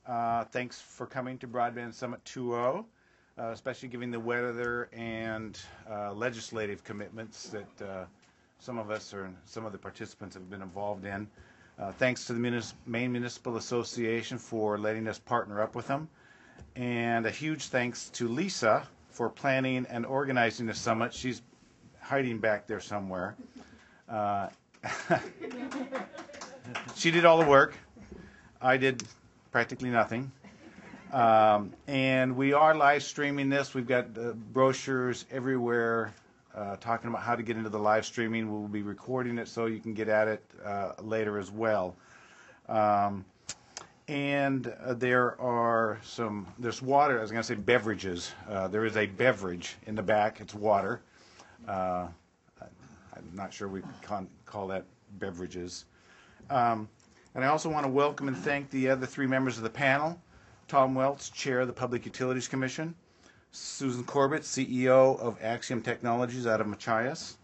Thanks for coming to Broadband Summit 2.0, especially given the weather and legislative commitments that some of us or some of the participants have been involved in. Thanks to the Maine Municipal Association for letting us partner up with them. And a huge thanks to Lisa for planning and organizing the summit. She's hiding back there somewhere. She did all the work. I did practically nothing. And we are live streaming this. We've got brochures everywhere talking about how to get into the live streaming. We'll be recording it so you can get at it later as well. And there's water, I was going to say beverages. There is a beverage in the back. It's water. I'm not sure we can call that beverages. And I also want to welcome and thank the other three members of the panel. Tom Welch, Chair of the Public Utilities Commission. Susan Corbett, CEO of Axiom Technologies out of Machias.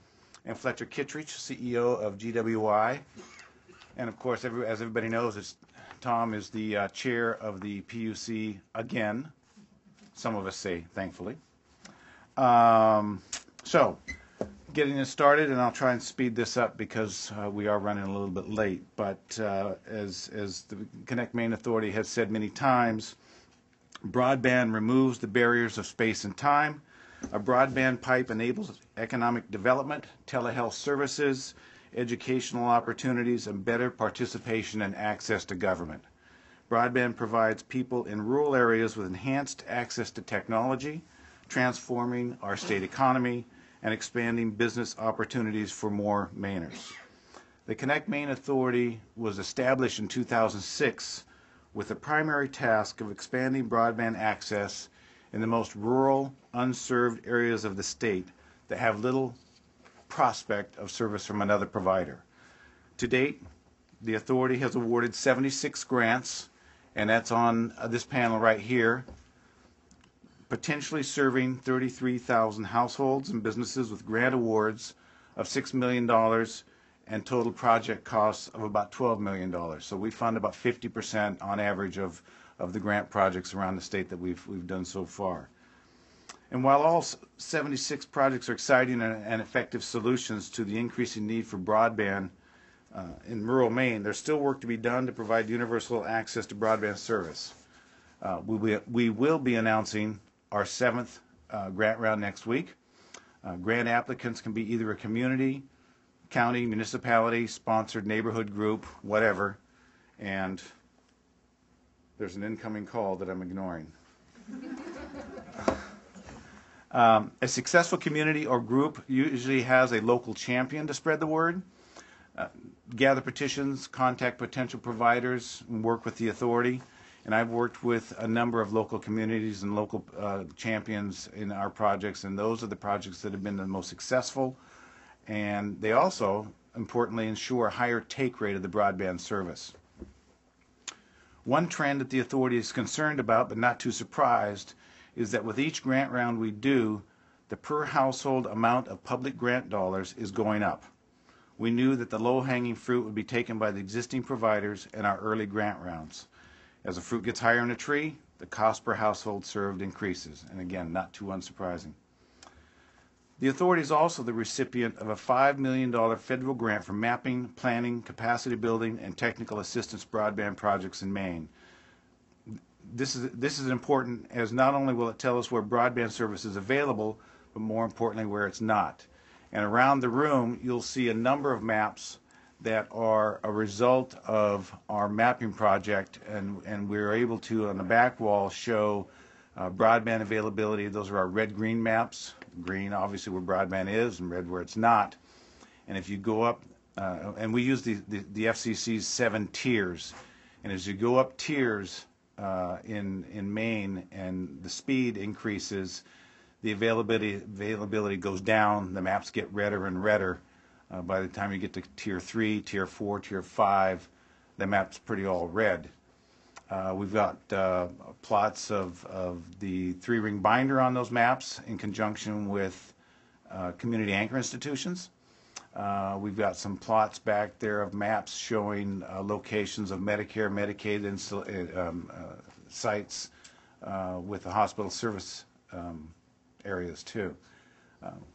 And Fletcher Kittredge, CEO of GWI. And of course, as everybody knows, Tom is the chair of the PUC again. Some of us say, thankfully. So, getting this started, and I'll try and speed this up because we are running a little bit late. But as the ConnectME Authority has said many times, broadband removes the barriers of space and time. A broadband pipe enables economic development, telehealth services, educational opportunities, and better participation and access to government. Broadband provides people in rural areas with enhanced access to technology, transforming our state economy, and expanding business opportunities for more Mainers. The ConnectME Authority was established in 2006 with the primary task of expanding broadband access in the most rural, unserved areas of the state that have little prospect of service from another provider. To date, the authority has awarded 76 grants, and that's on this panel right here, potentially serving 33,000 households and businesses with grant awards of $6 million and total project costs of about $12 million. So we fund about 50% on average of the grant projects around the state that we've done so far. And while all 76 projects are exciting and effective solutions to the increasing need for broadband in rural Maine, there's still work to be done to provide universal access to broadband service. We will be announcing our 7th grant round next week. Grant applicants can be either a community, county, municipality, sponsored neighborhood group, whatever. And there's an incoming call that I'm ignoring. A successful community or group usually has a local champion to spread the word, gather petitions, contact potential providers, and work with the authority. And I've worked with a number of local communities and local champions in our projects, and those are the projects that have been the most successful. And they also, importantly, ensure a higher take rate of the broadband service. One trend that the authority is concerned about, but not too surprised, is that with each grant round we do, the per household amount of public grant dollars is going up. We knew that the low-hanging fruit would be taken by the existing providers in our early grant rounds. As the fruit gets higher in a tree, the cost per household served increases. And again, not too unsurprising. The authority is also the recipient of a $5 million federal grant for mapping, planning, capacity building, and technical assistance broadband projects in Maine. This is important, as not only will it tell us where broadband service is available, but more importantly where it's not. And around the room you'll see a number of maps that are a result of our mapping project, and we're able to on the back wall show broadband availability. Those are our red-green maps. Green obviously where broadband is and red where it's not. And if you go up, and we use the FCC's 7 tiers, and as you go up tiers in Maine and the speed increases, the availability goes down, the maps get redder and redder. By the time you get to tier 3, tier 4, tier 5, the map's pretty all red. We've got plots of the 3-ring binder on those maps in conjunction with community anchor institutions. We've got some plots back there of maps showing locations of Medicare, Medicaid sites with the hospital service areas too.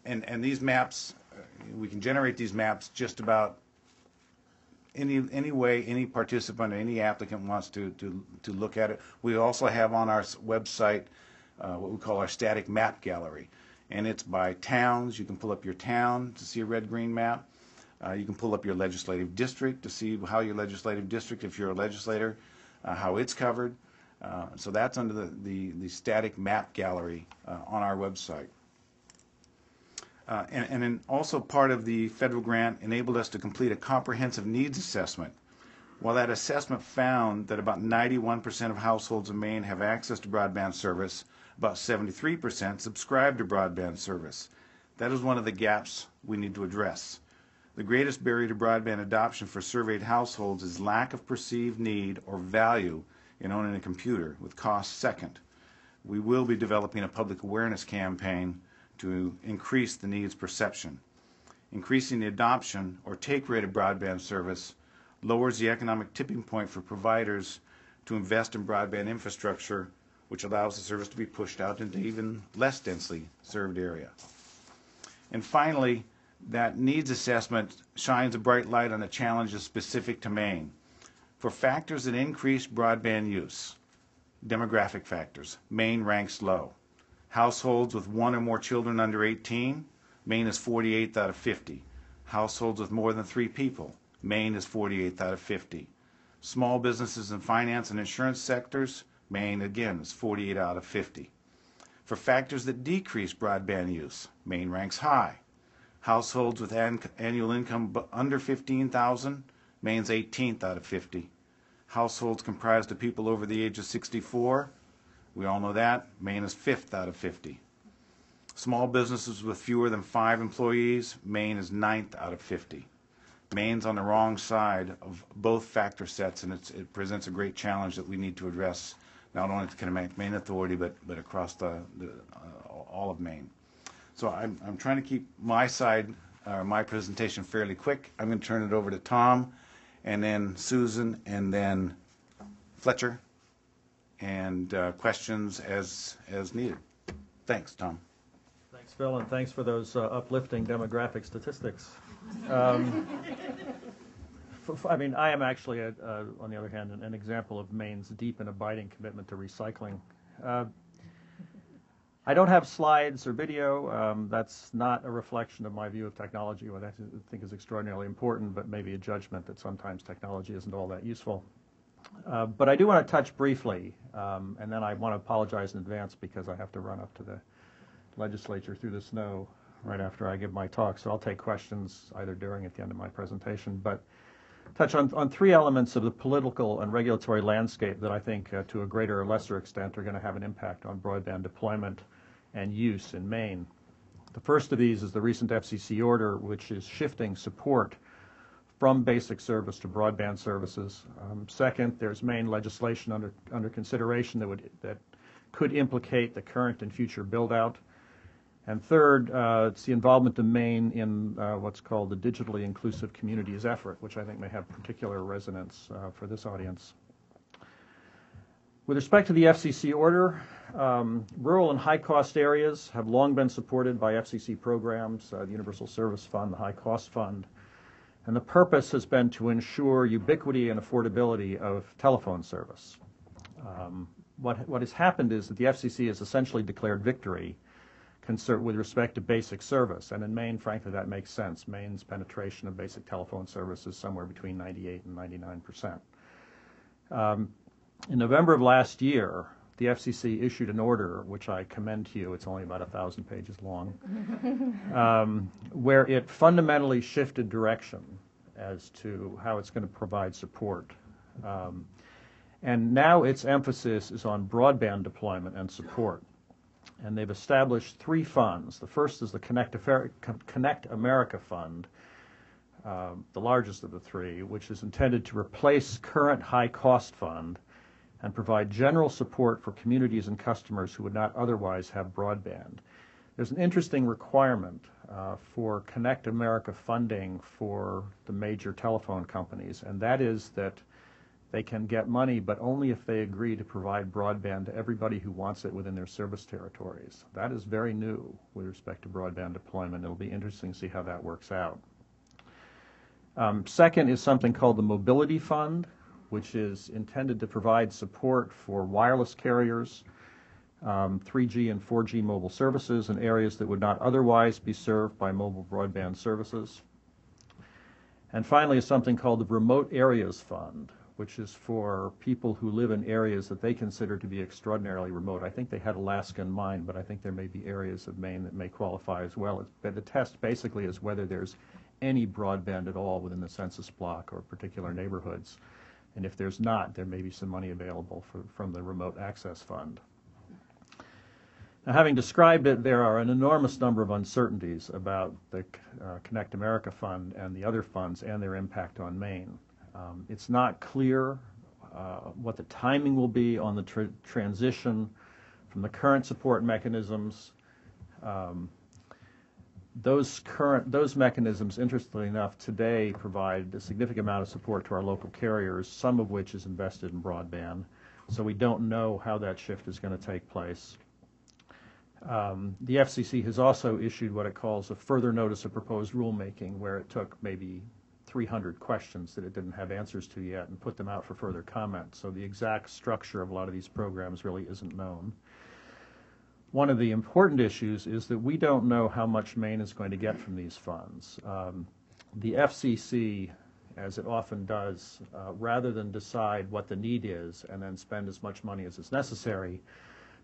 And these maps, we can generate these maps just about any way any participant or any applicant wants to look at it. We also have on our website what we call our static map gallery, and it's by towns. You can pull up your town to see a red-green map. You can pull up your legislative district to see how your legislative district, if you're a legislator, how it's covered. So that's under the static map gallery on our website. And then also part of the federal grant enabled us to complete a comprehensive needs assessment. While that assessment found that about 91% of households in Maine have access to broadband service, about 73% subscribe to broadband service. That is one of the gaps we need to address. The greatest barrier to broadband adoption for surveyed households is lack of perceived need or value in owning a computer, with cost second. We will be developing a public awareness campaign to increase the needs perception. Increasing the adoption or take rate of broadband service lowers the economic tipping point for providers to invest in broadband infrastructure, which allows the service to be pushed out into even less densely served area. And finally, that needs assessment shines a bright light on the challenges specific to Maine. For factors that increase broadband use, demographic factors, Maine ranks low. Households with one or more children under 18, Maine is 48th out of 50. Households with more than 3 people, Maine is 48th out of 50. Small businesses in finance and insurance sectors, Maine again is 48 out of 50. For factors that decrease broadband use, Maine ranks high. Households with annual income under $15,000, Maine's 18th out of 50. Households comprised of people over the age of 64, we all know that, Maine is 5th out of 50. Small businesses with fewer than 5 employees, Maine is 9th out of 50. Maine's on the wrong side of both factor sets, and it presents a great challenge that we need to address, not only at the Maine Authority, but across all of Maine. So I'm trying to keep my side, my presentation fairly quick. I'm going to turn it over to Tom, and then Susan, and then Fletcher, and questions as needed. Thanks, Tom. Thanks, Phil, and thanks for those uplifting demographic statistics. I mean, I am actually, on the other hand, an example of Maine's deep and abiding commitment to recycling. I don't have slides or video. That's not a reflection of my view of technology, what I think is extraordinarily important, but maybe a judgment that sometimes technology isn't all that useful. But I do want to touch briefly, and then I want to apologize in advance because I have to run up to the legislature through the snow right after I give my talk. So I'll take questions either during or at the end of my presentation, but touch on 3 elements of the political and regulatory landscape that I think to a greater or lesser extent are going to have an impact on broadband deployment and use in Maine. The first of these is the recent FCC order, which is shifting support from basic service to broadband services. Second, there's Maine legislation under consideration that could implicate the current and future build-out. And third, it's the involvement of Maine in what's called the Digitally Inclusive Communities effort, which I think may have particular resonance for this audience. With respect to the FCC order, rural and high-cost areas have long been supported by FCC programs, the Universal Service Fund, the High Cost Fund, and the purpose has been to ensure ubiquity and affordability of telephone service. What has happened is that the FCC has essentially declared victory with respect to basic service, and in Maine, frankly, that makes sense. Maine's penetration of basic telephone service is somewhere between 98 and 99%. In November of last year, the FCC issued an order, which I commend to you, it's only about 1,000 pages long, where it fundamentally shifted direction as to how it's going to provide support. And now its emphasis is on broadband deployment and support. And they've established 3 funds. The first is the Connect America Fund, the largest of the 3, which is intended to replace current High Cost Fund and provide general support for communities and customers who would not otherwise have broadband. There's an interesting requirement for Connect America funding for the major telephone companies, and that is that they can get money, but only if they agree to provide broadband to everybody who wants it within their service territories. That is very new with respect to broadband deployment. It'll be interesting to see how that works out. Second is something called the Mobility Fund, which is intended to provide support for wireless carriers, 3G and 4G mobile services in areas that would not otherwise be served by mobile broadband services. And finally is something called the Remote Areas Fund, which is for people who live in areas that they consider to be extraordinarily remote. I think they had Alaska in mind, but I think there may be areas of Maine that may qualify as well. But the test basically is whether there's any broadband at all within the census block or particular neighborhoods. And if there's not, there may be some money available from the Remote Access Fund. Now, having described it, there are an enormous number of uncertainties about the Connect America Fund and the other funds and their impact on Maine. It's not clear what the timing will be on the transition from the current support mechanisms. Those mechanisms, interestingly enough, today provide a significant amount of support to our local carriers, some of which is invested in broadband. So we don't know how that shift is going to take place. The FCC has also issued what it calls a further notice of proposed rulemaking, where it took maybe 300 questions that it didn't have answers to yet and put them out for further comment. So the exact structure of a lot of these programs really isn't known. One of the important issues is that we don't know how much Maine is going to get from these funds. The FCC, as it often does, rather than decide what the need is and then spend as much money as is necessary,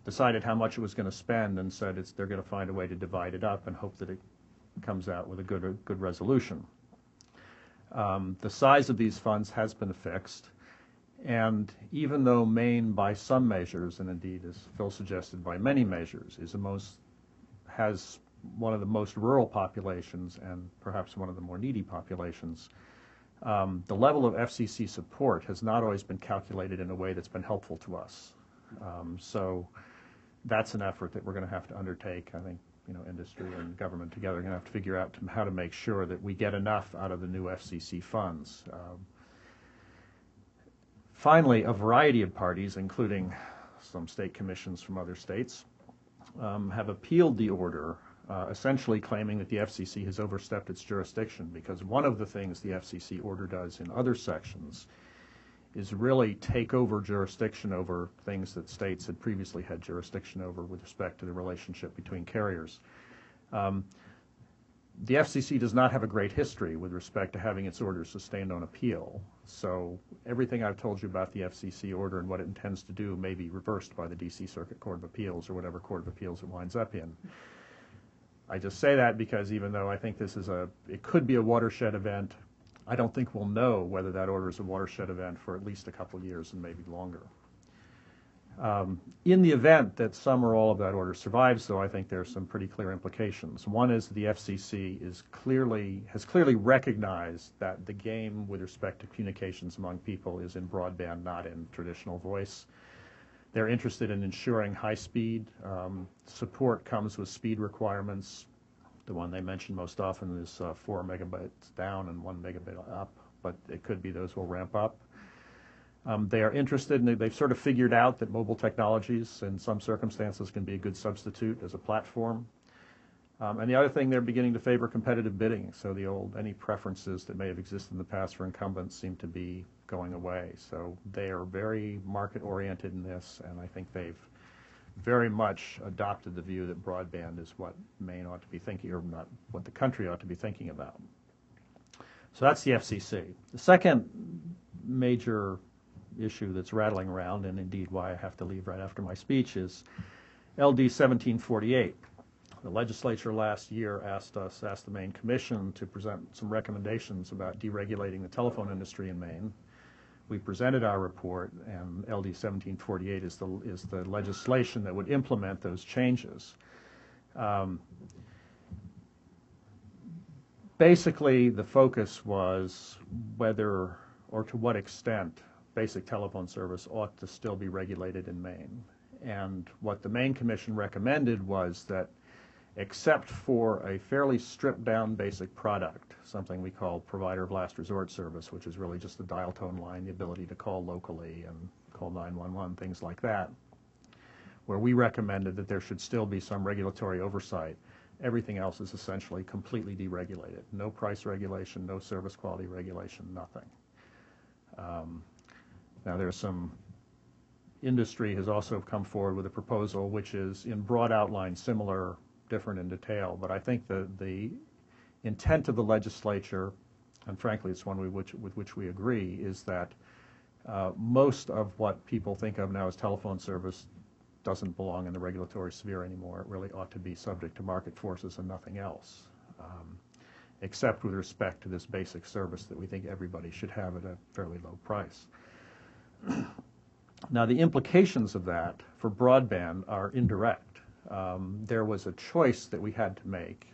decided how much it was going to spend and said they're going to find a way to divide it up and hope that it comes out with a good resolution. The size of these funds has been fixed, and even though Maine, by some measures, and indeed, as Phil suggested, by many measures, has one of the most rural populations and perhaps one of the more needy populations, the level of FCC support has not always been calculated in a way that's been helpful to us. So that's an effort that we're going to have to undertake. I think industry and government together are going to have to figure out how to make sure that we get enough out of the new FCC funds. Finally, a variety of parties, including some state commissions from other states, have appealed the order, essentially claiming that the FCC has overstepped its jurisdiction, because one of the things the FCC order does in other sections is really take over jurisdiction over things that states had previously had jurisdiction over with respect to the relationship between carriers. The FCC does not have a great history with respect to having its orders sustained on appeal. So everything I've told you about the FCC order and what it intends to do may be reversed by the D.C. Circuit Court of Appeals or whatever Court of Appeals it winds up in. I just say that because even though I think it could be a watershed event, I don't think we'll know whether that order is a watershed event for at least a couple of years and maybe longer. In the event that some or all of that order survives, though, I think there are some pretty clear implications. One is the FCC has clearly recognized that the game with respect to communications among people is in broadband, not in traditional voice. They're interested in ensuring high speed. Support comes with speed requirements. The one they mention most often is 4 megabytes down and 1 megabit up, but it could be those will ramp up. They are interested, and they've sort of figured out that mobile technologies in some circumstances can be a good substitute as a platform. And the other thing, they're beginning to favor competitive bidding. So any preferences that may have existed in the past for incumbents seem to be going away. So they are very market-oriented in this, and I think they've very much adopted the view that broadband is what Maine ought to be thinking, or not what the country ought to be thinking about. So that's the FCC. The second major issue that's rattling around, and indeed why I have to leave right after my speech, is LD 1748. The legislature last year asked the Maine Commission to present some recommendations about deregulating the telephone industry in Maine. We presented our report, and LD 1748 is the legislation that would implement those changes. Basically, the focus was whether or to what extent basic telephone service ought to still be regulated in Maine. And what the Maine Commission recommended was that except for a fairly stripped-down basic product, something we call provider of last resort service, which is really just a dial tone line, the ability to call locally and call 911, things like that, where we recommended that there should still be some regulatory oversight. Everything else is essentially completely deregulated. No price regulation, no service quality regulation, nothing. Now there's some industry has also come forward with a proposal which is in broad outline similar, different in detail, but I think the intent of the legislature, and frankly it's one with which we agree, is that most of what people think of now as telephone service doesn't belong in the regulatory sphere anymore. It really ought to be subject to market forces and nothing else, except with respect to this basic service that we think everybody should have at a fairly low price. Now, the implications of that for broadband are indirect. There was a choice that we had to make,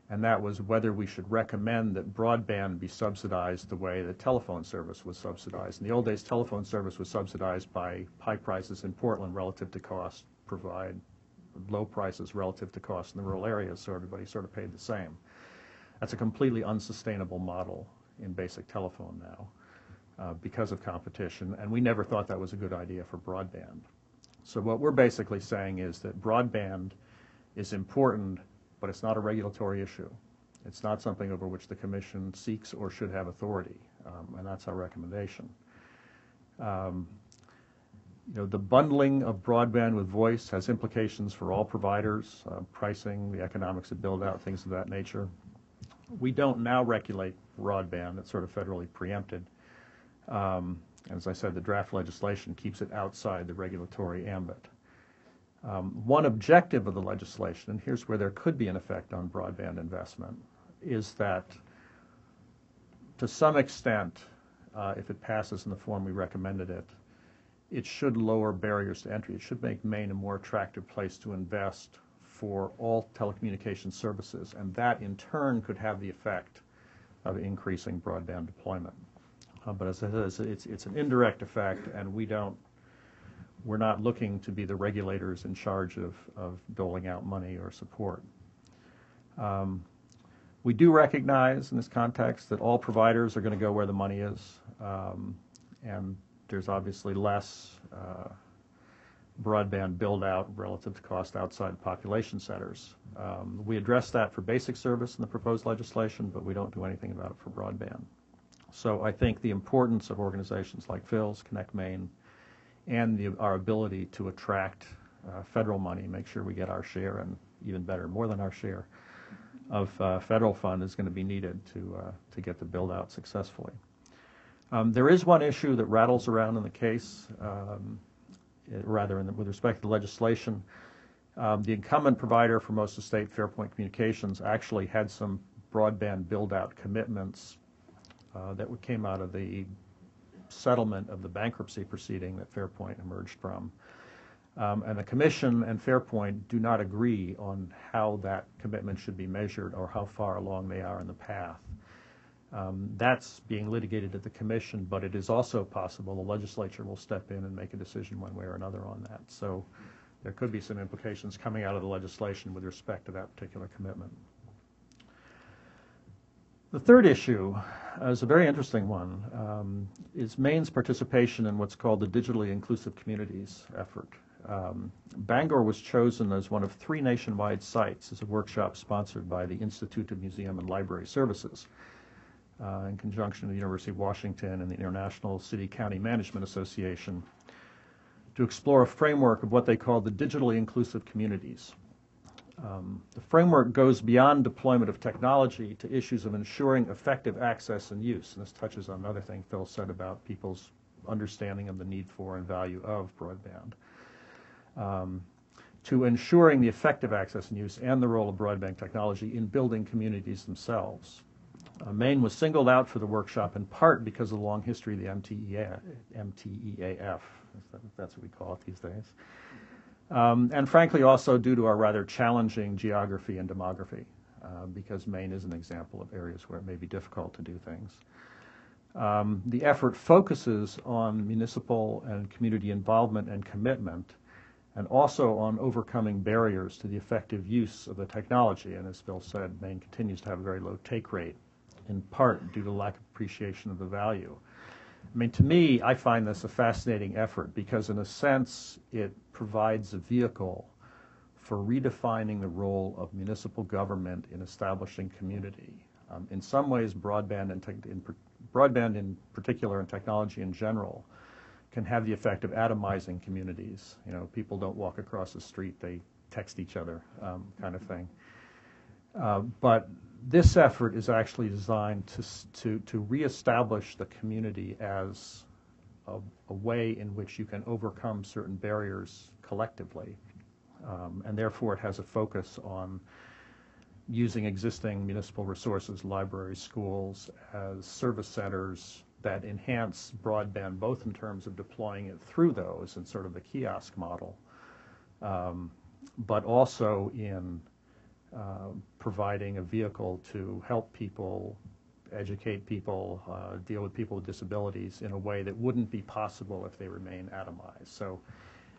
and that was whether we should recommend that broadband be subsidized the way that telephone service was subsidized. In the old days, telephone service was subsidized by high prices in Portland relative to cost, provide low prices relative to cost in the rural areas, so everybody sort of paid the same. That's a completely unsustainable model in basic telephone now because of competition, and we never thought that was a good idea for broadband. So what we're basically saying is that broadband is important, but it's not a regulatory issue. It's not something over which the Commission seeks or should have authority, and that's our recommendation. The bundling of broadband with voice has implications for all providers, pricing, the economics of build-out, things of that nature. We don't now regulate broadband. It's sort of federally preempted. As I said, the draft legislation keeps it outside the regulatory ambit. One objective of the legislation, and here's where there could be an effect on broadband investment, is that to some extent, if it passes in the form we recommended it, it should lower barriers to entry. It should make Maine a more attractive place to invest for all telecommunications services, and that in turn could have the effect of increasing broadband deployment. But as I said, it's an indirect effect, and we're not looking to be the regulators in charge of doling out money or support. We do recognize in this context that all providers are going to go where the money is, and there's obviously less broadband build-out relative to cost outside population centers. We address that for basic service in the proposed legislation, but we don't do anything about it for broadband. So I think the importance of organizations like Phil's, ConnectME, and our ability to attract federal money, make sure we get our share, and even better, more than our share, of federal fund is going to be needed to get the build-out successfully. There is one issue that rattles around in the case, with respect to the legislation. The incumbent provider for most of the state, Fairpoint Communications, actually had some broadband build-out commitments that came out of the settlement of the bankruptcy proceeding that Fairpoint emerged from. And the Commission and Fairpoint do not agree on how that commitment should be measured or how far along they are in the path. That's being litigated at the Commission, but it is also possible the legislature will step in and make a decision one way or another on that. So there could be some implications coming out of the legislation with respect to that particular commitment. The third issue is a very interesting one, is Maine's participation in what's called the Digitally Inclusive Communities effort. Bangor was chosen as one of 3 nationwide sites as a workshop sponsored by the Institute of Museum and Library Services in conjunction with the University of Washington and the International City-County Management Association to explore a framework of what they call the digitally inclusive communities. The framework goes beyond deployment of technology to issues of ensuring effective access and use, and this touches on another thing Phil said about people's understanding of the need for and value of broadband, to ensuring the effective access and use and the role of broadband technology in building communities themselves. Maine was singled out for the workshop in part because of the long history of the MTEAF, that's what we call it these days. And frankly also due to our rather challenging geography and demography, because Maine is an example of areas where it may be difficult to do things. The effort focuses on municipal and community involvement and commitment, and also on overcoming barriers to the effective use of the technology. And as Phil said, Maine continues to have a very low take rate, in part due to lack of appreciation of the value. I mean, to me, I find this a fascinating effort because, in a sense, it provides a vehicle for redefining the role of municipal government in establishing community. In some ways, broadband in particular and technology in general can have the effect of atomizing communities. You know, people don't walk across the street, they text each other, kind of thing. But this effort is actually designed to reestablish the community as a way in which you can overcome certain barriers collectively. And therefore it has a focus on using existing municipal resources, libraries, schools, as service centers that enhance broadband, both in terms of deploying it through those in sort of the kiosk model, but also in providing a vehicle to help people, educate people, deal with people with disabilities in a way that wouldn't be possible if they remain atomized. So,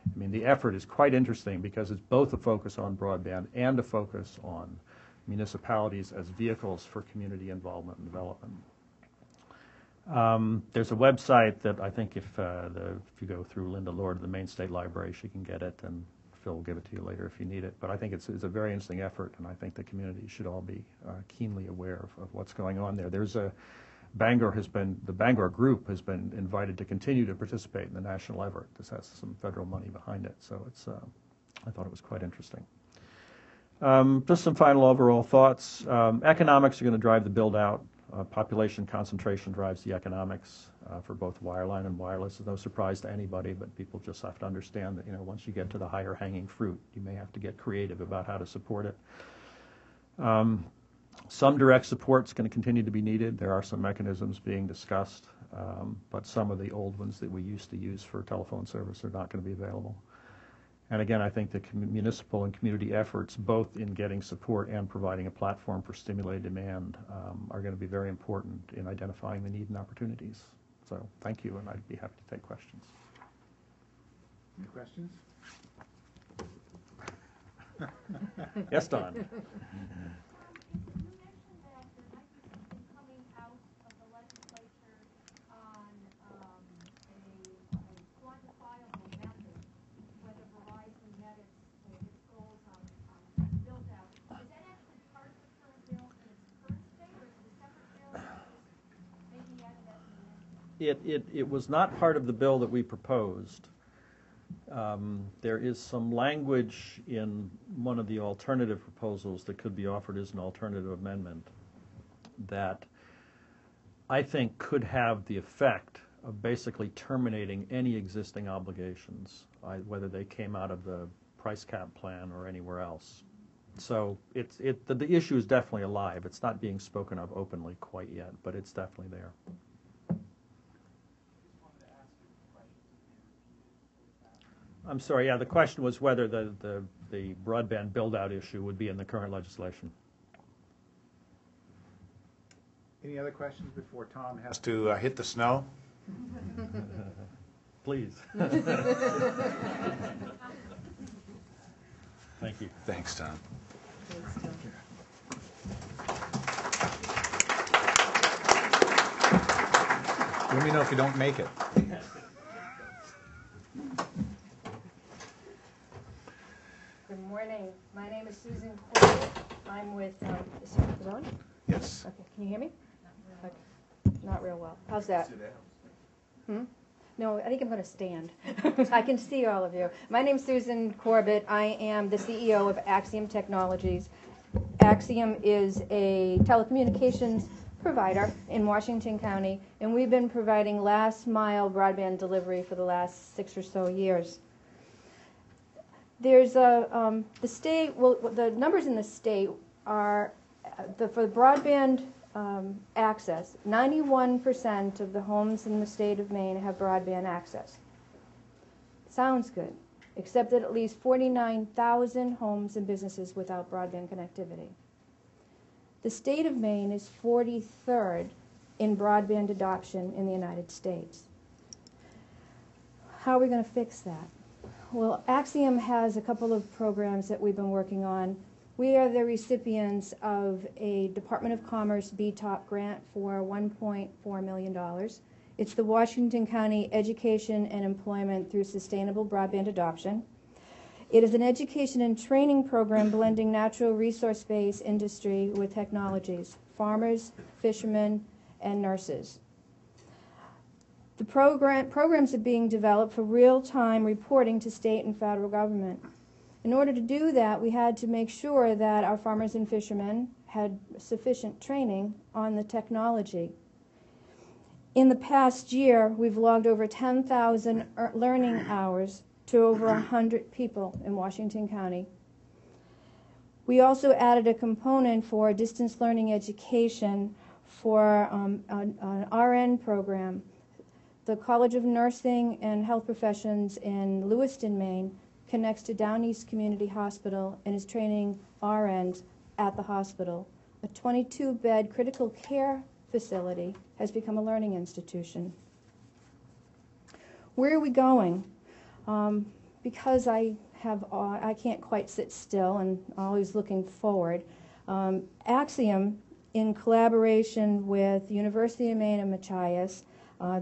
I mean, the effort is quite interesting because it's both a focus on broadband and a focus on municipalities as vehicles for community involvement and development. There's a website that I think if you go through Linda Lord of the Maine State Library, she can get it, and Phil will give it to you later if you need it. But I think it's a very interesting effort, and I think the community should all be keenly aware of what's going on there. There's the Bangor group has been invited to continue to participate in the national effort. This has some federal money behind it, so it's I thought it was quite interesting. Just some final overall thoughts. Economics are going to drive the build out. Population concentration drives the economics for both wireline and wireless. It's no surprise to anybody, but people just have to understand that, you know, once you get to the higher hanging fruit, you may have to get creative about how to support it. Some direct support is going to continue to be needed. There are some mechanisms being discussed, but some of the old ones that we used to use for telephone service are not going to be available. And again, I think the municipal and community efforts, both in getting support and providing a platform for stimulated demand, are going to be very important in identifying the need and opportunities. So thank you, and I'd be happy to take questions. Any questions? Yes, Don. It was not part of the bill that we proposed. There is some language in one of the alternative proposals that could be offered as an alternative amendment that I think could have the effect of basically terminating any existing obligations, whether they came out of the price cap plan or anywhere else. So the issue is definitely alive. It's not being spoken of openly quite yet, but it's definitely there. I'm sorry, yeah, the question was whether the broadband build-out issue would be in the current legislation. Any other questions before Tom has to hit the snow? Please. Thank you. Thanks, Tom. Let me know if you don't make it. Good morning. My name is Susan Corbett. I'm with, is it on? Yes. Okay, can you hear me? Okay. Not real well. How's that? No, I think I'm going to stand. I can see all of you. My name's Susan Corbett. I am the CEO of Axiom Technologies. Axiom is a telecommunications provider in Washington County, and we've been providing last mile broadband delivery for the last 6 or so years. There's the state, well, the numbers in the state are, for the broadband access, 91% of the homes in the state of Maine have broadband access. Sounds good, except that at least 49,000 homes and businesses without broadband connectivity. The state of Maine is 43rd in broadband adoption in the United States. How are we going to fix that? Well, Axiom has a couple of programs that we've been working on. We are the recipients of a Department of Commerce BTOP grant for $1.4 million. It's the Washington County Education and Employment through Sustainable Broadband Adoption. It is an education and training program blending natural resource-based industry with technologies, farmers, fishermen, and nurses. The programs are being developed for real-time reporting to state and federal government. In order to do that, we had to make sure that our farmers and fishermen had sufficient training on the technology. In the past year, we've logged over 10,000 learning hours to over 100 people in Washington County. We also added a component for distance learning education for an RN program. The College of Nursing and Health Professions in Lewiston, Maine, connects to Down East Community Hospital and is training RNs at the hospital. A 22-bed critical care facility has become a learning institution. Where are we going? Because I can't quite sit still and always looking forward, Axiom, in collaboration with University of Maine and Machias,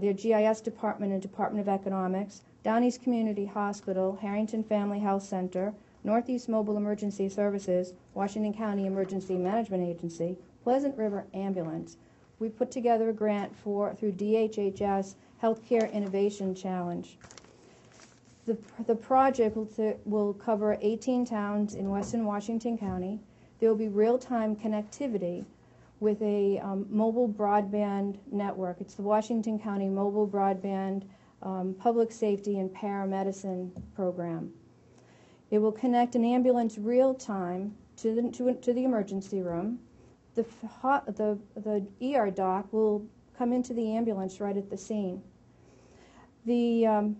their GIS department and Department of Economics, Down East Community Hospital, Harrington Family Health Center, Northeast Mobile Emergency Services, Washington County Emergency Management Agency, Pleasant River Ambulance. We put together a grant through DHHS Healthcare Innovation Challenge. The project will cover 18 towns in western Washington County. There will be real-time connectivity with a mobile broadband network. It's the Washington County Mobile Broadband Public Safety and Paramedicine Program. It will connect an ambulance real-time to the emergency room. The ER doc will come into the ambulance right at the scene. The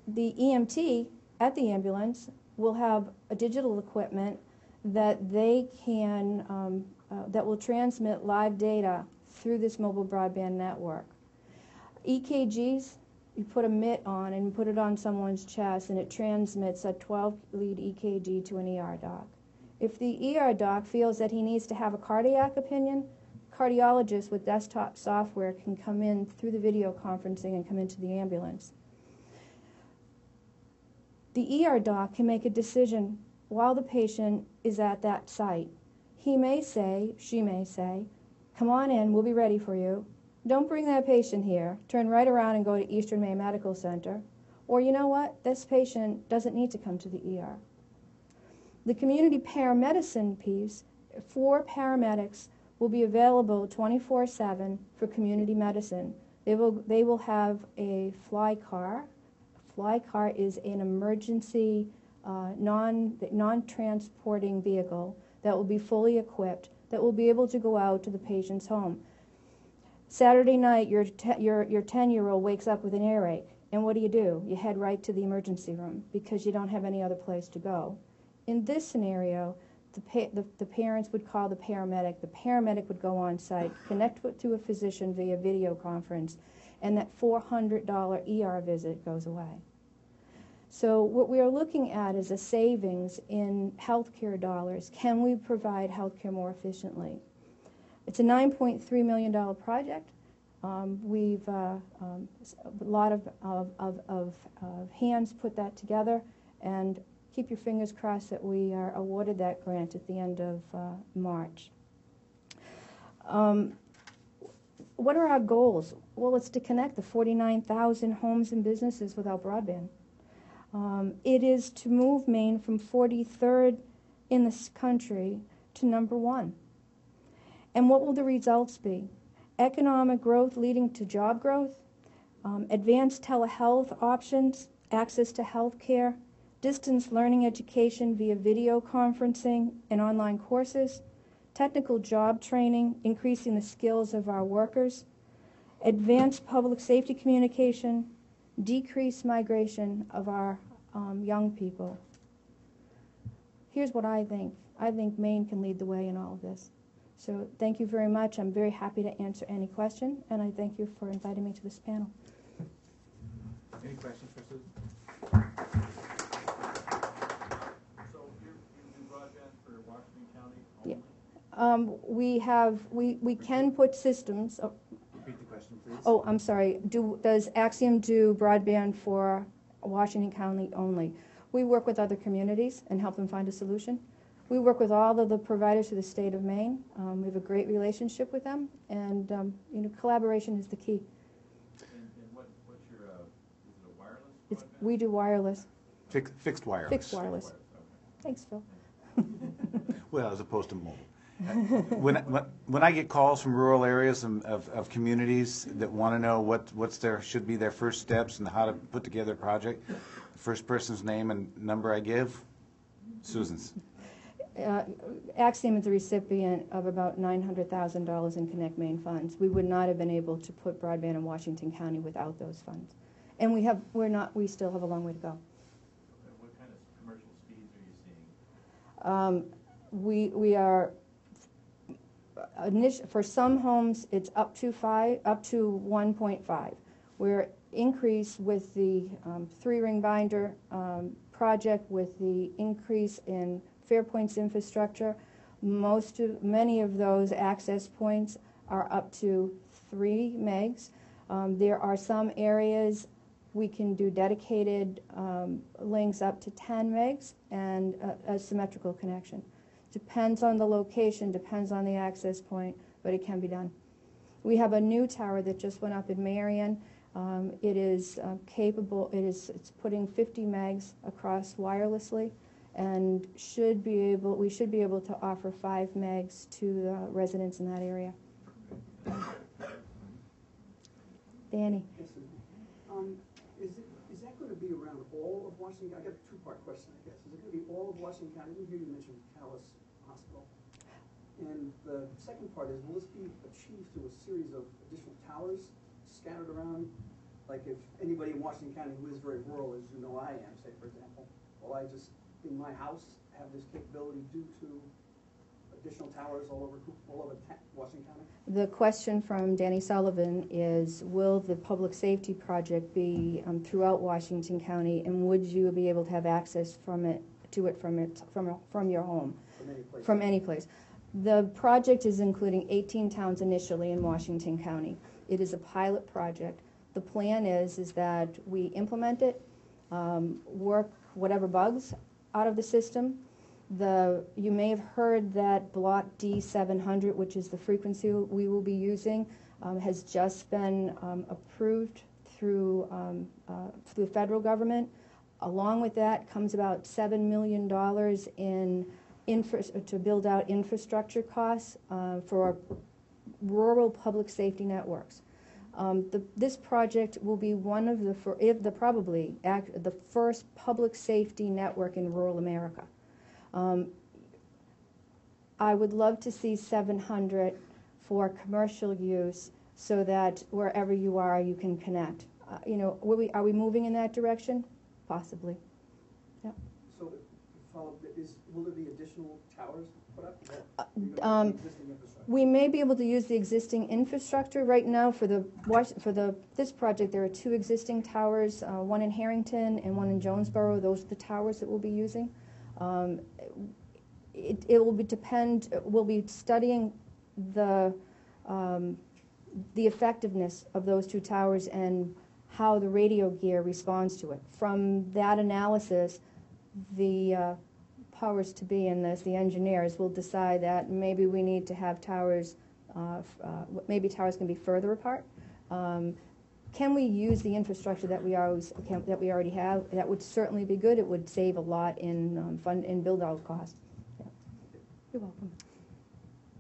EMT at the ambulance will have a digital equipment that they can that will transmit live data through this mobile broadband network. EKGs, you put a mitt on and put it on someone's chest and it transmits a 12-lead EKG to an ER doc. If the ER doc feels that he needs to have a cardiac opinion, cardiologist with desktop software can come in through the video conferencing and come into the ambulance. The ER doc can make a decision while the patient is at that site. He may say, she may say, come on in, we'll be ready for you. Don't bring that patient here. Turn right around and go to Eastern Maine Medical Center. Or you know what? This patient doesn't need to come to the ER. The community paramedicine piece, 4 paramedics will be available 24/7 for community medicine. They will have a fly car. A fly car is an emergency non-transporting vehicle that will be fully equipped, that will be able to go out to the patient's home. Saturday night, your 10-year-old wakes up with an earache, and what do? You head right to the emergency room because you don't have any other place to go. In this scenario, the parents would call the paramedic would go on site, connect to a physician via video conference, and that $400 ER visit goes away. So what we are looking at is a savings in healthcare dollars. Can we provide healthcare more efficiently? It's a $9.3 million project. We've a lot of hands put that together, and keep your fingers crossed that we are awarded that grant at the end of March. What are our goals? Well, it's to connect the 49,000 homes and businesses without broadband. It is to move Maine from 43rd in this country to #1. And what will the results be? Economic growth leading to job growth, advanced telehealth options, access to health care, distance learning education via video conferencing and online courses, technical job training, increasing the skills of our workers, advanced public safety communication, decreased migration of our young people. Here's what I think. I think Maine can lead the way in all of this. So thank you very much. I'm very happy to answer any question, and I thank you for inviting me to this panel. Any questions for Susan? We can put systems. Repeat the question, please. Oh, I'm sorry. Does Axiom do broadband for Washington County only? We work with other communities and help them find a solution. We work with all of the providers of the state of Maine. We have a great relationship with them, and collaboration is the key. And what's your, is it a wireless broadband? We do wireless. Fixed wireless. Fixed wireless. Okay. Thanks, Phil. Well, as opposed to mobile. When I get calls from rural areas of communities that want to know what's should be their first steps and how to put together a project, the first person's name and number I give, Susan's. Axiom is the recipient of about $900,000 in ConnectME funds. We would not have been able to put broadband in Washington County without those funds, and we still have a long way to go. What kind of commercial speeds are you seeing? We are for some homes it's up to 1.5. We're increased with the 3-ring binder project, with the increase in Fairpoint's infrastructure. Many of those access points are up to 3 megs. There are some areas we can do dedicated links up to 10 megs and a symmetrical connection. Depends on the location, depends on the access point, but it can be done. We have a new tower that just went up in Marion. It is capable. It's putting 50 megs across wirelessly, and we should be able to offer 5 megs to the residents in that area. Danny. Yes, sir. Is that going to be around all of Washington? I got a 2-part question, I guess. Is it going to be all of Washington County? We hear you mentioned Calais Hospital. And the second part is, will this be achieved through a series of additional towers scattered around? Like if anybody in Washington County who is very rural, as you know I am, say for example, will I just, in my house, have this capability due to additional towers all over Washington County? The question from Danny Sullivan is, will the public safety project be throughout Washington County, and would you be able to have access from your home? From any place. The project is including 18 towns initially in Washington County. It is a pilot project. The plan is that we implement it, work whatever bugs out of the system. You may have heard that block D700, which is the frequency we will be using, has just been approved through the federal government. Along with that comes about $7 million to build out infrastructure costs for rural public safety networks. This project will be one of the first public safety network in rural America. I would love to see 700 for commercial use, so that wherever you are, you can connect. Are we moving in that direction? Possibly. Yeah. So, will there be additional towers put up? We may be able to use the existing infrastructure. Right now, for this project, there are 2 existing towers, one in Harrington and one in Jonesboro. Those are the towers that we'll be using. It will depend. We'll be studying the effectiveness of those 2 towers and how the radio gear responds to it. From that analysis, the powers to be and the engineers will decide that maybe we need to have towers. Maybe towers can be further apart. Can we use the infrastructure that we already have? That would certainly be good. It would save a lot in build-out costs. Yeah. You're welcome.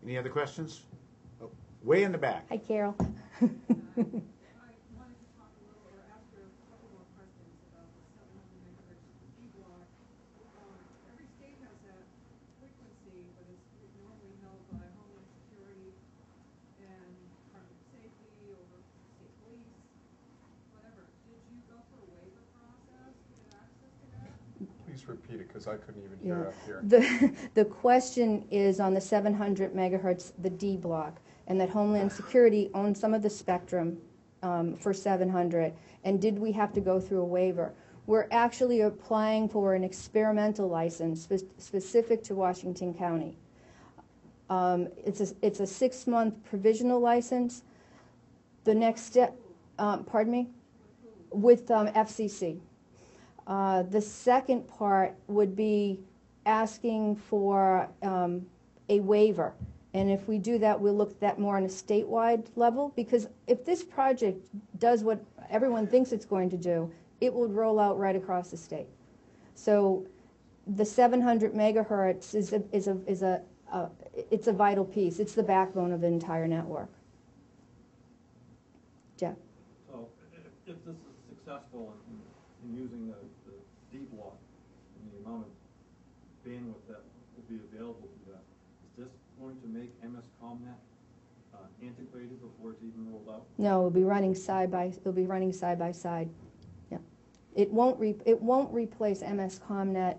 Any other questions? Oh, way in the back. Hi, Carol. Please repeat it, because I couldn't even hear up here. The question is on the 700 megahertz, the D block, and that Homeland Security owns some of the spectrum for 700, and did we have to go through a waiver? We're actually applying for an experimental license specific to Washington County. It's a 6-month provisional license. The next step, pardon me, with FCC. The second part would be asking for a waiver. And if we do that, we'll look at that more on a statewide level, because if this project does what everyone thinks it's going to do, it will roll out right across the state. So the 700 megahertz it's a vital piece. It's the backbone of the entire network. Jeff? So if this is successful in using the D block and the amount of bandwidth that will be available to that, is this going to make MS-ComNet antiquated before it's even rolled out? No, it'll be running side by side. Yeah, it won't replace MS-ComNet.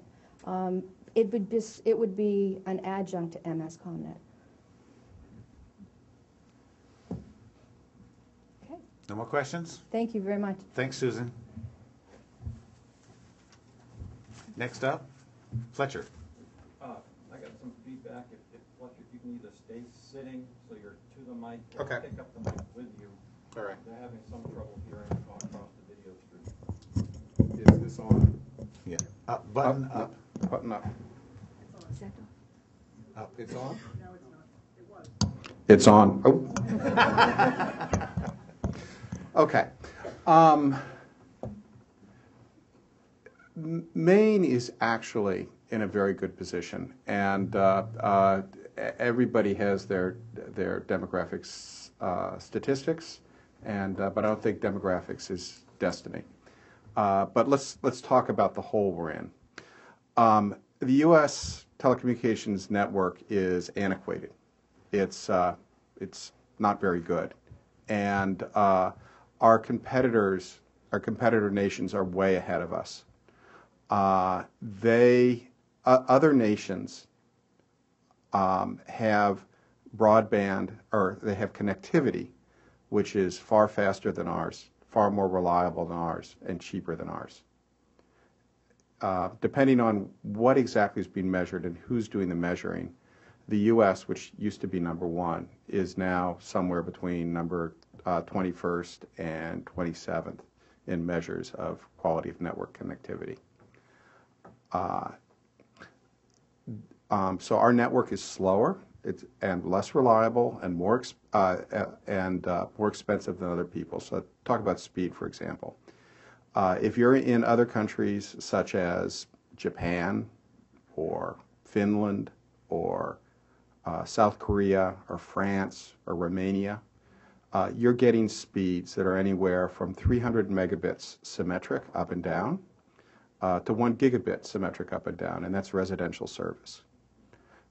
It would be an adjunct to MS-ComNet. Okay. No more questions? Thank you very much. Thanks, Susan. Next up, Fletcher. I got some feedback. If Fletcher, if you can either stay sitting so you're to the mic, or Okay. pick up the mic with you. All right. They're having some trouble hearing across the video stream. Is this on? Yeah. Up, button Up, up. Button up. Is that all? Up. It's on? No, it's not. It was. It's on. Oh. Okay. Maine is actually in a very good position, and everybody has their demographics statistics, and but I don't think demographics is destiny. But let's talk about the hole we're in. The U.S. telecommunications network is antiquated. It's not very good, and our competitor nations are way ahead of us. Other nations have broadband, or they have connectivity, which is far faster than ours, far more reliable than ours, and cheaper than ours. Depending on what exactly is being measured and who's doing the measuring, the U.S., which used to be number 1, is now somewhere between number 21st and 27th in measures of quality of network connectivity. So our network is slower and less reliable and more expensive than other people. So talk about speed, for example. If you're in other countries such as Japan or Finland or South Korea or France or Romania, you're getting speeds that are anywhere from 300 megabits symmetric up and down to 1 gigabit symmetric up and down, and that's residential service.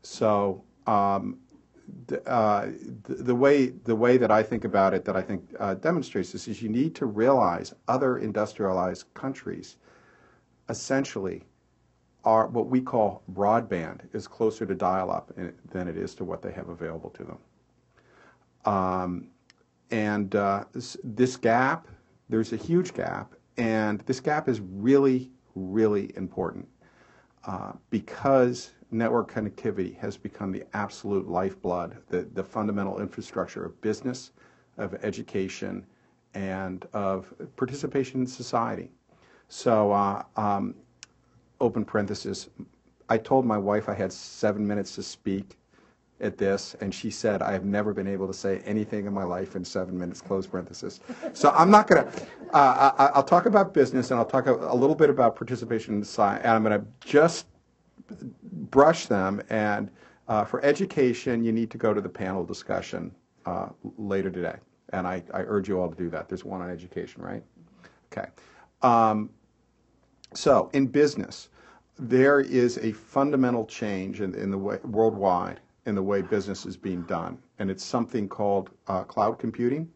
So the way that I think about it, that I think demonstrates this, is you need to realize other industrialized countries essentially are what we call broadband is closer to dial-up than it is to what they have available to them. This gap, there's a huge gap, and this gap is really, really important because network connectivity has become the absolute lifeblood, the fundamental infrastructure of business, of education, and of participation in society. So, open parenthesis, I told my wife I had 7 minutes to speak at this, and she said, I have never been able to say anything in my life in 7 minutes, close parenthesis. So I'm not going to, I'll talk about business, and I'll talk a little bit about participation in society, and I'm going to just brush them. And for education, you need to go to the panel discussion later today, and I urge you all to do that. There's one on education, right? Okay. So in business, there is a fundamental change in the way, worldwide, in the way business is being done, and it's something called cloud computing.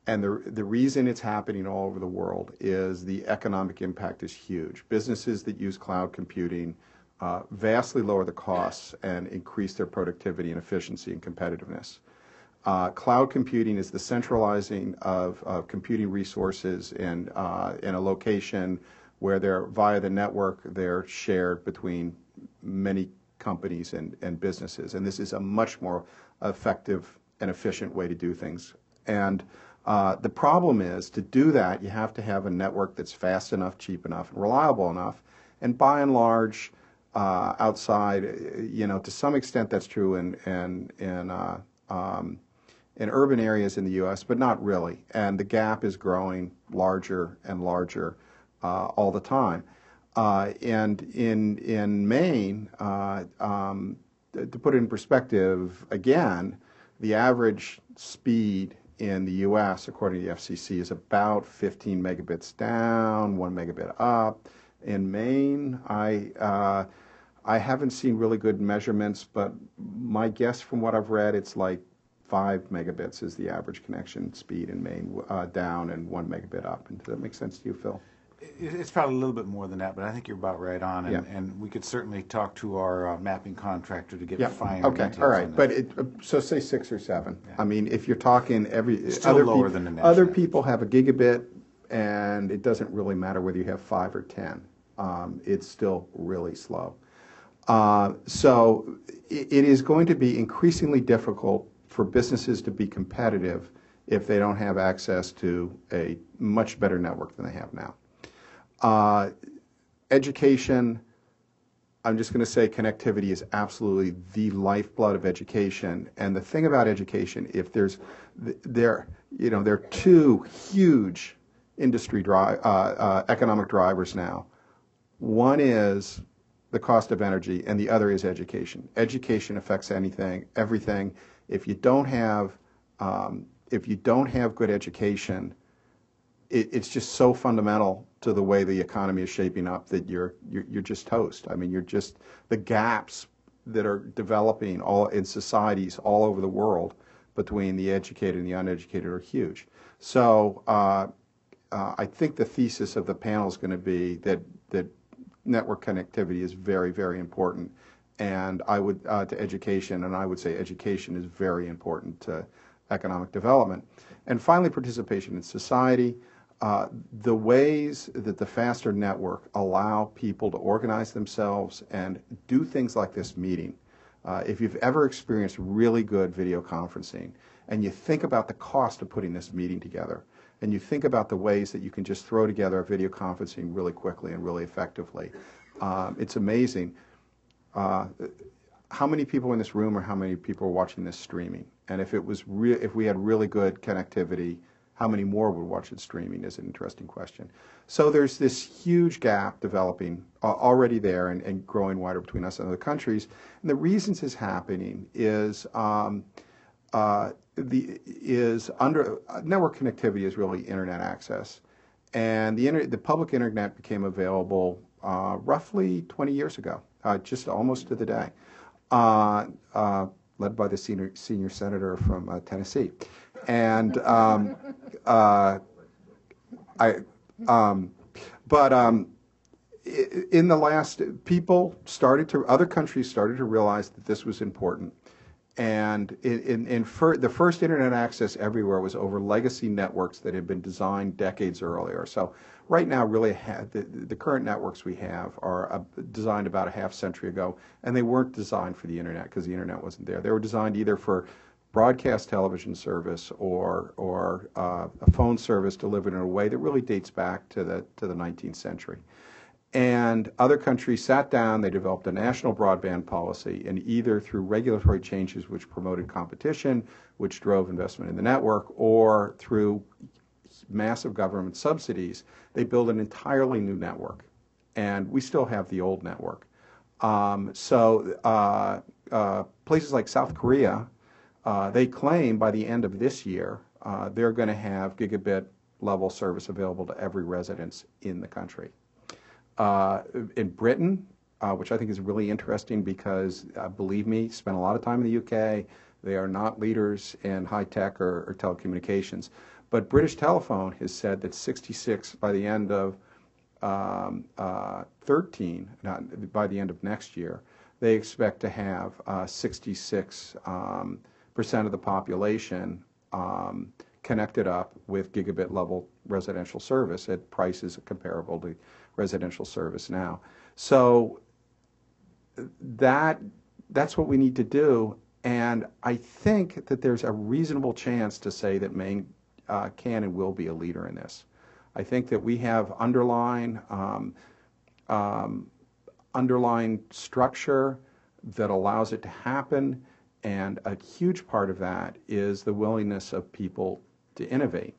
And the reason it's happening all over the world is the economic impact is huge. Businesses that use cloud computing vastly lower the costs and increase their productivity and efficiency and competitiveness. Cloud computing is the centralizing of computing resources in a location where they're via the network, they're shared between many companies and businesses. And this is a much more effective and efficient way to do things. And the problem is, to do that, you have to have a network that's fast enough, cheap enough, and reliable enough. And by and large, outside, to some extent that's true in urban areas in the U.S., but not really. And the gap is growing larger and larger all the time. And in Maine, to put it in perspective, again, the average speed in the U.S., according to the FCC, is about 15 megabits down, 1 megabit up. In Maine, I haven't seen really good measurements, but my guess from what I've read, it's like 5 megabits is the average connection speed in Maine down and 1 megabit up. And does that make sense to you, Phil? It's probably a little bit more than that, but I think you're about right on. And, Yeah. and we could certainly talk to our mapping contractor to get Yeah. finer Okay. details All right. on But this. so say 6 or 7. Yeah. I mean, if you're talking Still lower than the national other average. people have a gigabit, and it doesn't really matter whether you have 5 or 10. It's still really slow. So it is going to be increasingly difficult for businesses to be competitive if they don't have access to a much better network than they have now. Education, I'm just going to say connectivity is absolutely the lifeblood of education. And the thing about education, if there are 2 huge industry economic drivers now. One is the cost of energy, and the other is education. Education affects everything. If you don't have good education, it's just so fundamental to the way the economy is shaping up that you're just toast. I mean, the gaps that are developing all in societies all over the world between the educated and the uneducated are huge. So I think the thesis of the panel is going to be that network connectivity is very, very important, and I would to education, and I would say education is very important to economic development. And finally, participation in society. The ways that the faster network allow people to organize themselves and do things like this meeting. If you've ever experienced really good video conferencing, and you think about the cost of putting this meeting together, and you think about the ways that you can just throw together a video conferencing really quickly and really effectively, it's amazing how many people in this room or how many people are watching this streaming. And if we had really good connectivity, how many more would watch it streaming is an interesting question. So there's this huge gap developing already there and growing wider between us and other countries. And the reasons it's happening is network connectivity is really internet access, and the public internet became available roughly 20 years ago, just almost to the day, led by the senior senator from Tennessee, and in the last, other countries started to realize that this was important. And the first internet access everywhere was over legacy networks that had been designed decades earlier. So right now, really, the current networks we have are designed about a half century ago, and they weren't designed for the internet because the internet wasn't there. They were designed either for broadcast television service or a phone service delivered in a way that really dates back to the 19th century. And other countries sat down, they developed a national broadband policy, and either through regulatory changes which promoted competition, which drove investment in the network, or through massive government subsidies, they built an entirely new network. And we still have the old network. Places like South Korea, they claim by the end of this year, they're going to have gigabit level service available to every residence in the country. In Britain, which I think is really interesting because, believe me, spent a lot of time in the UK. They are not leaders in high tech or telecommunications. But British Telephone has said that 66 by the end of 13, by the end of next year, they expect to have 66% of the population connected up with gigabit level residential service at prices comparable to residential service now. So that's what we need to do. And I think that there's a reasonable chance to say that Maine can and will be a leader in this. I think that we have underlying structure that allows it to happen, and a huge part of that is the willingness of people to innovate.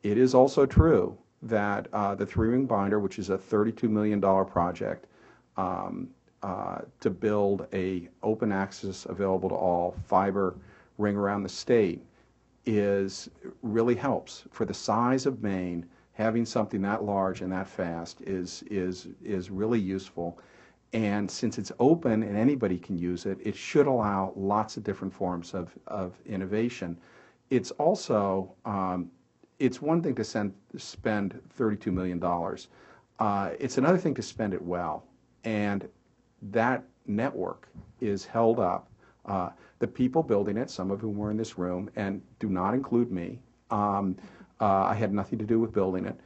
It is also true that the three-ring binder, which is a $32 million project to build a open access available to all fiber ring around the state, really helps. For the size of Maine, having something that large and that fast is really useful. And since it's open and anybody can use it, it should allow lots of different forms of innovation. It's also, it's one thing to spend $32 million. It's another thing to spend it well. And that network is held up. The people building it, some of whom were in this room, and do not include me, I had nothing to do with building it.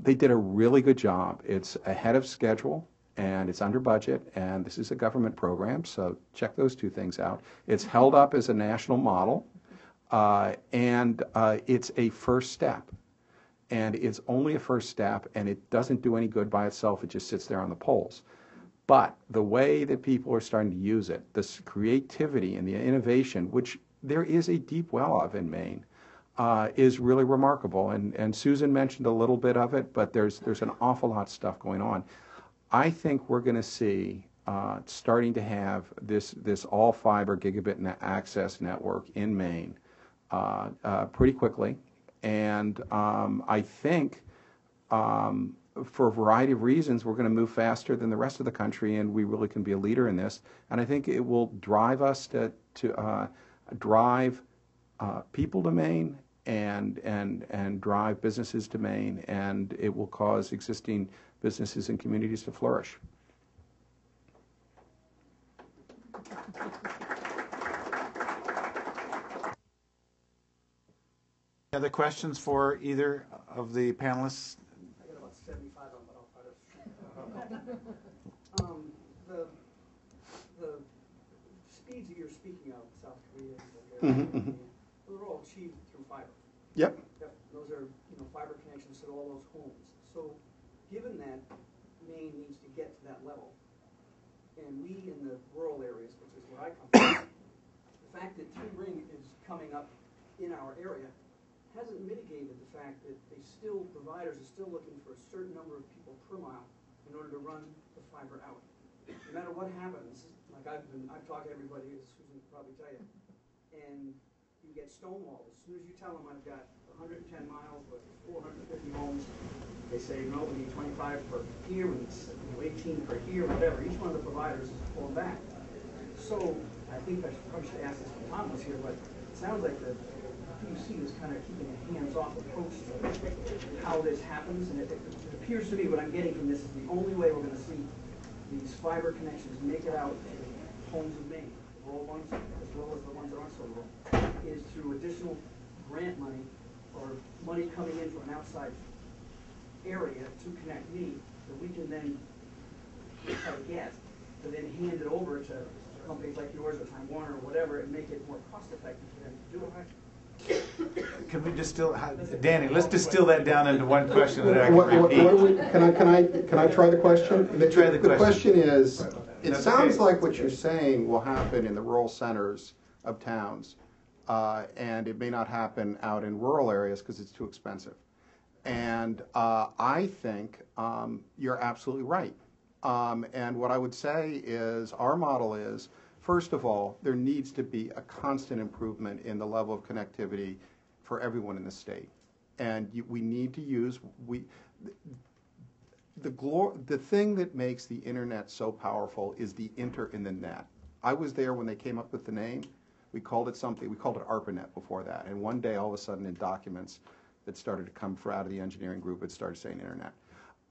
They did a really good job. It's ahead of schedule, and it's under budget, and this is a government program, so check those two things out. It's held up as a national model, and it's a first step. And it's only a first step, and it doesn't do any good by itself. It just sits there on the poles. But the way that people are starting to use it, this creativity and the innovation, which there is a deep well of in Maine, is really remarkable. And Susan mentioned a little bit of it, but there's an awful lot of stuff going on. I think we're going to see starting to have this all fiber gigabit access network in Maine pretty quickly. And I think for a variety of reasons, we're going to move faster than the rest of the country, and we really can be a leader in this. And I think it will drive us to drive people to Maine and drive businesses to Maine, and it will cause existing businesses and communities to flourish. Other questions for either of the panelists? I got about 75 of them, but I'll try to. The speeds that you're speaking of, South Korea, Bulgaria, those are all achieved through fiber. Yep. Yep. Those are fiber connections to all those homes. So, given that Maine needs to get to that level, and we in the rural areas, which is where I come from, the fact that three-ring is coming up in our area hasn't mitigated the fact that providers are still looking for a certain number of people per mile in order to run the fiber out. No matter what happens, like I've talked to everybody, as Susan will probably tell you, and you get stonewalled. As soon as you tell them I've got 110 miles with 450 homes, they say, no, we need 25 per here, we need 18 per here, whatever. Each one of the providers is pulling back. So I think I probably should ask this when Tom was here, but it sounds like the PUC is kind of keeping a hands-off approach to how this happens, and it appears to me what I'm getting from this is the only way we're going to see these fiber connections make it out to homes of Maine, rural ones as well as the ones that aren't so rural, is through additional grant money or money coming in from an outside area to ConnectME that we can then try to get to then hand it over to companies like yours or Time Warner or whatever and make it more cost-effective for them to do it. Can we distill, Danny? Let's distill that down into one question that I can repeat. Can I try the question? Try the question is, it That's sounds okay. like what you're saying will happen in the rural centers of towns, and it may not happen out in rural areas because it's too expensive. And I think you're absolutely right. And what I would say is, our model is, first of all, there needs to be a constant improvement in the level of connectivity for everyone in the state. And we need to use, the thing that makes the internet so powerful is the inter in the net. I was there when they came up with the name. We called it something, we called it ARPANET before that. And one day, all of a sudden, in documents that started to come out of the engineering group, it started saying internet.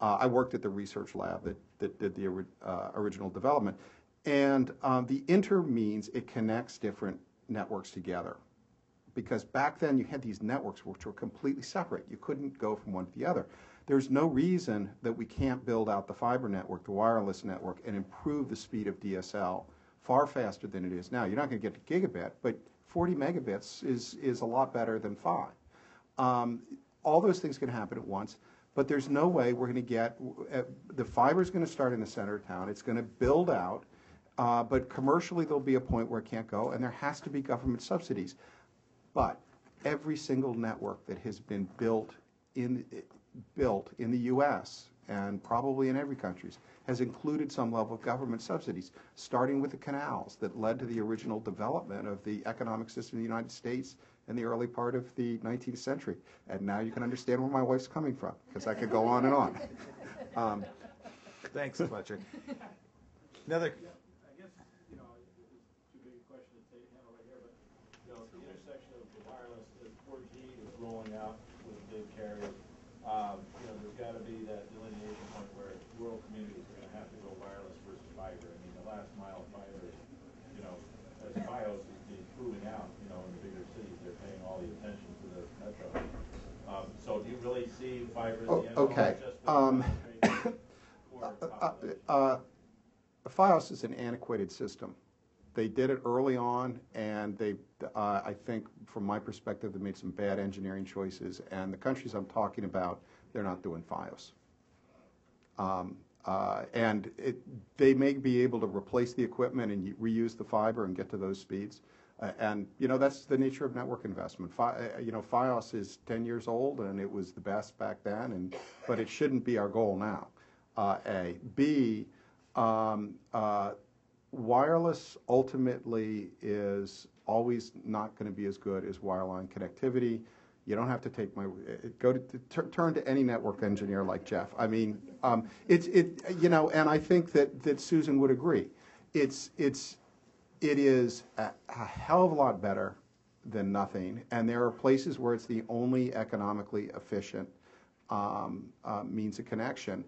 I worked at the research lab that did the original development. And the inter means it connects different networks together. Because back then you had these networks which were completely separate. You couldn't go from one to the other. There's no reason that we can't build out the fiber network, the wireless network, and improve the speed of DSL far faster than it is now. You're not going to get to gigabit, but 40 megabits is a lot better than 5. All those things can happen at once, but there's no way we're going to get, the fiber is going to start in the center of town. It's going to build out, but commercially there'll be a point where it can't go, and there has to be government subsidies. But every single network that has been built in the U.S. and probably in every country has included some level of government subsidies, starting with the canals that led to the original development of the economic system in the United States in the early part of the 19th century. And now you can understand where my wife's coming from, because I could go on and on. Thanks, Fletcher. Another. I guess, you know, it's too big a question to take handle right here, but, you know, the intersection of the wireless, the 4G is rolling out with big carriers. You know, there's got to be that delineation point where rural communities are going to have to go wireless versus fiber. I mean, the last mile of fiber, you know, as BIOS is being proving out, you know, in the bigger cities, they're paying all the attention to the metro. So do you really see fiber as the end all, Okay. FiOS is an antiquated system. They did it early on, and they, I think, from my perspective, they made some bad engineering choices. And the countries I'm talking about, they're not doing FiOS. They may be able to replace the equipment and reuse the fiber and get to those speeds. And you know, that's the nature of network investment. You know, FiOS is 10 years old, and it was the best back then. But it shouldn't be our goal now. A. B. Wireless ultimately is always not going to be as good as wireline connectivity. You don't have to take my turn to any network engineer like Jeff. I mean, you know, and I think that Susan would agree. It is a hell of a lot better than nothing, and there are places where it's the only economically efficient means of connection.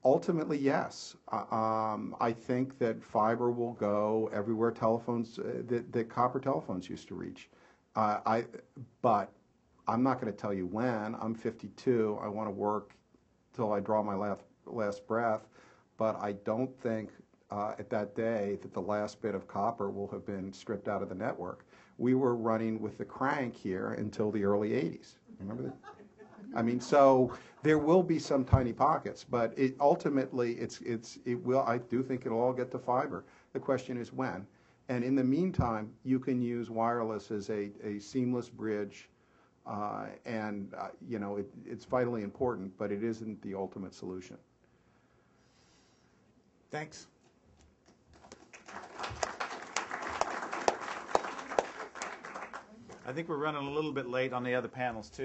Ultimately, yes. I think that fiber will go everywhere telephones that copper telephones used to reach. But I'm not going to tell you when. I'm 52. I want to work till I draw my last breath. But I don't think at that day that the last bit of copper will have been stripped out of the network. We were running with the crank here until the early 80s. Remember that? I mean, so there will be some tiny pockets, but ultimately it will. I do think it'll all get to fiber. The question is when. And in the meantime, you can use wireless as a seamless bridge, and you know, it's vitally important, but it isn't the ultimate solution. Thanks. I think we're running a little bit late on the other panels too.